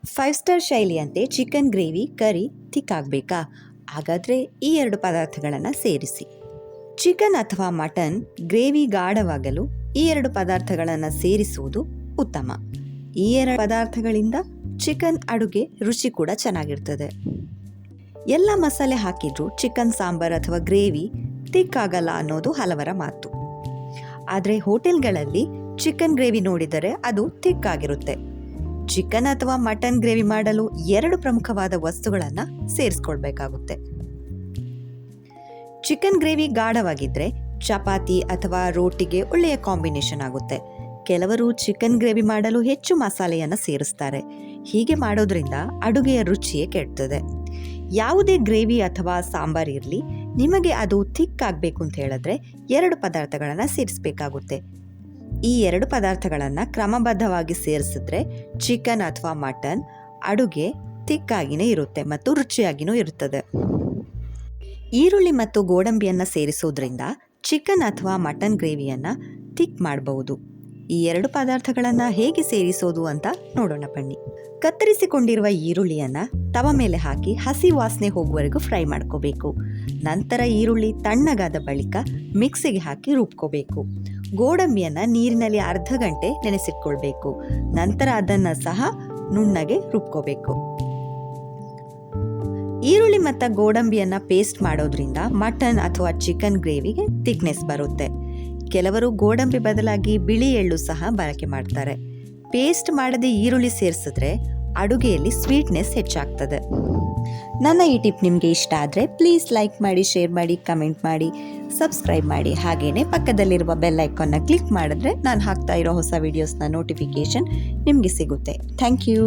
5 star ಶೈಲಿಯಂತೆ chicken gravy ಕರಿ thick ಆಗಬೇಕಾ? ಹಾಗಾದರೆ ಈ 2 ಪದಾರ್ಥಗಳನ್ನು ಸೇರಿಸಿ. ಚಿಕನ್ ಅಥವಾ ಮಟನ್ ಗ್ರೇವಿ ಗಾಢವಾಗಲು ಈ 2 ಪದಾರ್ಥಗಳನ್ನು ಸೇರಿಸುವುದು ಉತ್ತಮ. ಈ 2 ಪದಾರ್ಥಗಳಿಂದ ಚಿಕನ್ ಅಡುಗೆ ರುಚಿ ಕೂಡ ಚೆನ್ನಾಗಿರ್ತದೆ. ಎಲ್ಲ ಮಸಾಲೆ ಹಾಕಿದ್ರೂ ಚಿಕನ್ ಸಾಂಬಾರ್ ಅಥವಾ ಗ್ರೇವಿ ಥಿಕ್ ಆಗಲ್ಲ ಅನ್ನೋದು ಹಲವರ ಮಾತು. ಆದರೆ ಹೋಟೆಲ್ಗಳಲ್ಲಿ ಚಿಕನ್ ಗ್ರೇವಿ ನೋಡಿದರೆ ಅದು ಥಿಕ್ ಆಗಿರುತ್ತೆ. ಚಿಕನ್ ಅಥವಾ ಮಟನ್ ಗ್ರೇವಿ ಮಾಡಲು 2 ಪ್ರಮುಖವಾದ ವಸ್ತುಗಳನ್ನು ಸೇರಿಸ್ಕೊಳ್ಬೇಕಾಗುತ್ತೆ. ಚಿಕನ್ ಗ್ರೇವಿ ಗಾಢವಾಗಿದ್ದರೆ ಚಪಾತಿ ಅಥವಾ ರೋಟಿಗೆ ಒಳ್ಳೆಯ ಕಾಂಬಿನೇಷನ್ ಆಗುತ್ತೆ. ಕೆಲವರು ಚಿಕನ್ ಗ್ರೇವಿ ಮಾಡಲು ಹೆಚ್ಚು ಮಸಾಲೆಯನ್ನು ಸೇರಿಸ್ತಾರೆ. ಹೀಗೆ ಮಾಡೋದ್ರಿಂದ ಅಡುಗೆಯ ರುಚಿಯೇ ಕೆಡ್ತದೆ. ಯಾವುದೇ ಗ್ರೇವಿ ಅಥವಾ ಸಾಂಬಾರ್ ಇರಲಿ, ನಿಮಗೆ ಅದು ಥಿಕ್ ಆಗಬೇಕು ಅಂತ ಹೇಳಿದ್ರೆ 2 ಪದಾರ್ಥಗಳನ್ನು ಸೇರಿಸಬೇಕಾಗುತ್ತೆ. ಈ 2 ಪದಾರ್ಥಗಳನ್ನು ಕ್ರಮಬದ್ಧವಾಗಿ ಸೇರಿಸಿದ್ರೆ ಚಿಕನ್ ಅಥವಾ ಮಟನ್ ಅಡುಗೆ ಥಿಕ್ ಆಗಿನೇ ಇರುತ್ತೆ ಮತ್ತು ರುಚಿಯಾಗಿಯೂ ಇರುತ್ತದೆ. ಈರುಳ್ಳಿ ಮತ್ತು ಗೋಡಂಬಿಯನ್ನು ಸೇರಿಸೋದ್ರಿಂದ ಚಿಕನ್ ಅಥವಾ ಮಟನ್ ಗ್ರೇವಿಯನ್ನು ಥಿಕ್ ಮಾಡಬಹುದು. ಈ 2 ಪದಾರ್ಥಗಳನ್ನು ಹೇಗೆ ಸೇರಿಸೋದು ಅಂತ ನೋಡೋಣ ಬನ್ನಿ. ಕತ್ತರಿಸಿಕೊಂಡಿರುವ ಈರುಳ್ಳಿಯನ್ನು ತವ ಮೇಲೆ ಹಾಕಿ ಹಸಿ ವಾಸನೆ ಹೋಗುವವರೆಗೂ ಫ್ರೈ ಮಾಡ್ಕೋಬೇಕು. ನಂತರ ಈರುಳ್ಳಿ ತಣ್ಣಗಾದ ಬಳಿಕ ಮಿಕ್ಸಿಗೆ ಹಾಕಿ ರುಬ್ಕೋಬೇಕು. ಗೋಡಂಬಿಯನ್ನು ನೀರಿನಲ್ಲಿ ಅರ್ಧ ಗಂಟೆ ನೆನೆಸಿಟ್ಕೊಳ್ಬೇಕು. ನಂತರ ಅದನ್ನು ಸಹ ನುಣ್ಣಗೆ ರುಬ್ಕೋಬೇಕು. ಈರುಳ್ಳಿ ಮತ್ತು ಗೋಡಂಬಿಯನ್ನು ಪೇಸ್ಟ್ ಮಾಡೋದ್ರಿಂದ ಮಟನ್ ಅಥವಾ ಚಿಕನ್ ಗ್ರೇವಿಗೆ ಥಿಕ್ನೆಸ್ ಬರುತ್ತೆ. ಕೆಲವರು ಗೋಡಂಬಿ ಬದಲಾಗಿ ಬಿಳಿ ಎಳ್ಳು ಸಹ ಬಳಕೆ ಮಾಡ್ತಾರೆ. ಪೇಸ್ಟ್ ಮಾಡದೆ ಈರುಳ್ಳಿ ಸೇರಿಸಿದ್ರೆ ಅಡುಗೆಯಲ್ಲಿ ಸ್ವೀಟ್ನೆಸ್ ಹೆಚ್ಚಾಗ್ತದೆ. ನನ್ನ ಈ ಟಿಪ್ ನಿಮಗೆ ಇಷ್ಟ ಆದರೆ ಪ್ಲೀಸ್ ಲೈಕ್ ಮಾಡಿ, ಶೇರ್ ಮಾಡಿ, ಕಮೆಂಟ್ ಮಾಡಿ, ಸಬ್ಸ್ಕ್ರೈಬ್ ಮಾಡಿ. ಹಾಗೆಯೇ ಪಕ್ಕದಲ್ಲಿರುವ ಬೆಲ್ ಐಕಾನ್ನ ಕ್ಲಿಕ್ ಮಾಡಿದ್ರೆ ನಾನು ಹಾಕ್ತಾ ಇರೋ ಹೊಸ ವಿಡಿಯೋಸ್ನ ನೋಟಿಫಿಕೇಷನ್ ನಿಮಗೆ ಸಿಗುತ್ತೆ. Thank you.